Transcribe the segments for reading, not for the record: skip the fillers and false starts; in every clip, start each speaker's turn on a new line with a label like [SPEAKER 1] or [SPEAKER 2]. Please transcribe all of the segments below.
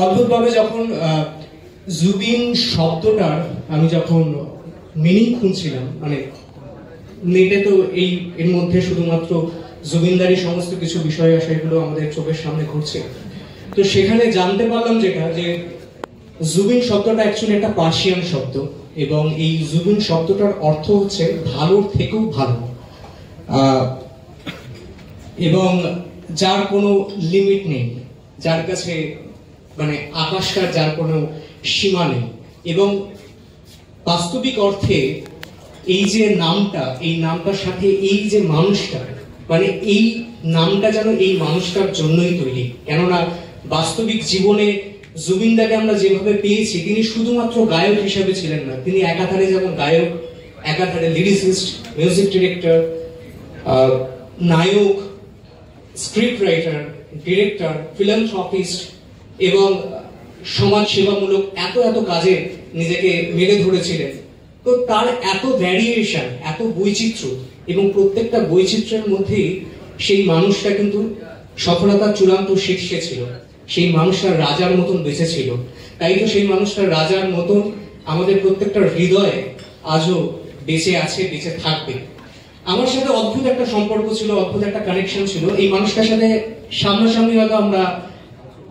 [SPEAKER 1] অদ্ভুতভাবে যখন জুবিন শব্দটার আমি যখন মিনিং খুঁজছিলাম, মানে নেটে তো এর মধ্যে শুধুমাত্র জুবিনদারি সমস্ত কিছু বিষয় আসে, এগুলো আমাদের চোখের সামনে ঘুরছে। তো সেখানে জানতে পারলাম যেটা, যে জুবিন শব্দটা অ্যাকচুয়ালি একটা পার্সিয়ান শব্দ, এবং এই জুবিন শব্দটার অর্থ হচ্ছে ভালোর থেকেও ভালো, এবং যার কোনো লিমিট নেই, যার কাছে মানে আকাশটার যার কোনো সীমা নেই। এবং বাস্তবিক অর্থে এই যে নামটা, এই নামটার সাথে এই যে মানুষটা, মানে এই নামটা যেন এই মানুষটার জন্যই তৈরি। কেননা বাস্তবিক জীবনে জুবিনদাকে আমরা যেভাবে পেয়েছি, তিনি শুধুমাত্র গায়ক হিসেবে ছিলেন না, তিনি একাধারে যেমন গায়ক, একাধারে লিরিসিস্ট, মিউজিক ডিরেক্টর, নায়ক, স্ক্রিপ্ট রাইটার, ডিরেক্টর, ফিলান্থ্রপিস্ট এবং সমাজ সেবামূলক এত এত কাজে নিজেকে মেলে ধরেছিলেন। তো তার এত ভ্যারিয়েশন, এত বৈচিত্র্য, এবং প্রত্যেকটা বৈচিত্র্যের মধ্যেই সেই মানুষটা কিন্তু সফলতার চূড়ান্ত শীর্ষে ছিল। সেই মানুষটা রাজার মতন বেঁচে ছিল। তাই তো সেই মানুষটা রাজার মতন আমাদের প্রত্যেকটা হৃদয়ে আজও বেঁচে আছে, বেঁচে থাকবে। আমার সাথে অদ্ভুত একটা সম্পর্ক ছিল, অদ্ভুত একটা কানেকশন ছিল। এই মানুষটার সাথে সামনাসামনি হয়তো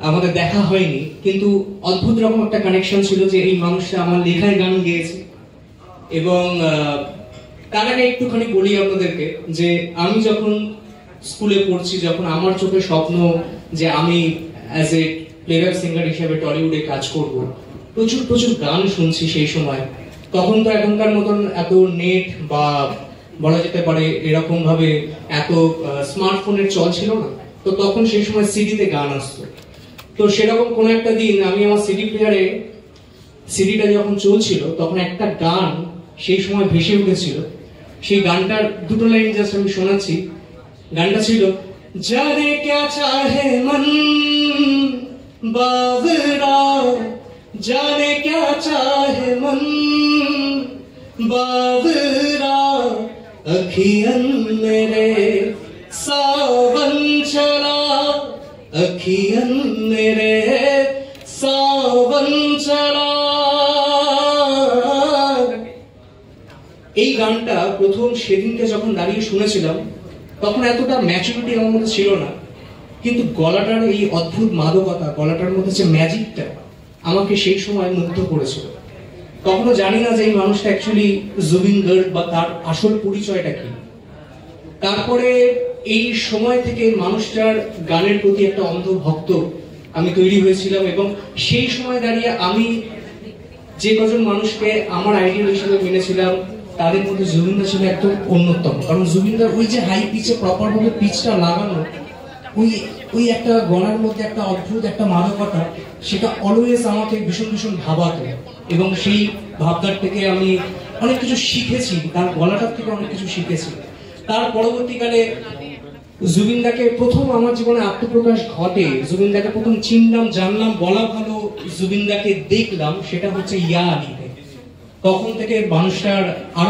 [SPEAKER 1] আমাদের দেখা হয়নি, কিন্তু অদ্ভুত রকম একটা কানেকশন ছিল, যে এই মানুষটা আমার লেখায় গান গেয়েছে। এবং তার আগে একটুখানি বলি আপনাদেরকে, যে আমি যখন স্কুলে পড়ছি, যখন আমার চোখে স্বপ্ন যে আমি অ্যাজ এ প্লেব্যাক সিঙ্গার হিসেবে টলিউডে কাজ করব, প্রচুর প্রচুর গান শুনছি সেই সময়। তখন তো এখনকার মতন এত নেট বা বলা যেতে পারে এরকম ভাবে এত স্মার্টফোনের চল ছিল না। তো তখন সেই সময় সিডিতে গান আসতো। তো সেরকম কোন একটা দিন আমি আমার সিডি প্লেয়ারে, সিডিটা যখন চলছিল, তখন একটা গান সেই সময় ভেসে উঠেছিল। সেই গানটার দুটো লাইন জাস্ট আমি শোনাচ্ছি। গানটা ছিল, জানে ক্যা চাহে মন বাবরা, জানে ক্যা চাহে মন বাবরা, अखियन मेरे सावन चला, अखियन मेरे सावन चला। এই গানটা প্রথম সেদিনকে যখন দাঁড়িয়ে শুনেছিলাম, তখন এতটা ম্যাচুরিটি আমার মধ্যে ছিল না, কিন্তু গলাটার এই অদ্ভুত মাদকতা, গলাটার মধ্যে যে ম্যাজিকটা আমাকে সেই সময় মুগ্ধ করেছিল। কখনো জানি না যে এই মানুষটা অ্যাকচুয়ালি জুবিন গার্গ বা তার আসল পরিচয়টা কি। তারপরে এই সময় থেকে মানুষটার গানের প্রতি একটা অন্ধ ভক্ত আমি তৈরি হয়েছিলাম, এবং সেই সময় দাঁড়িয়ে আমি যে কজন মানুষকে আমার আইডিয়াল হিসেবে মেনেছিলাম, তাদের মধ্যে জুবিনদা ছিল একদম অন্যতম। কারণ জুবিনদার ওই যে হাই পিচে প্রপার ভাবে পিচটা লাগানো, ওই একটা গলার মধ্যে একটা অদ্ভুত একটা মাদকতা, সেটা অলওয়েজ আমাকে ভীষণ ভীষণ ভাবাতো। এবং সেই ভাবনার থেকে আমি অনেক কিছু শিখেছি, তার গলাটার থেকে অনেক কিছু শিখেছি। তার পরবর্তীকালে জুবিনদাকে প্রথম আমার জীবনে আত্মপ্রকাশ ঘটে, জুবিনদাকে প্রথম চিনলাম, জানলাম, বলা ভালো, জুবিনদাকে দেখলাম, সেটা হচ্ছে ইয়া আলীতে। তখন থেকে মানুষটার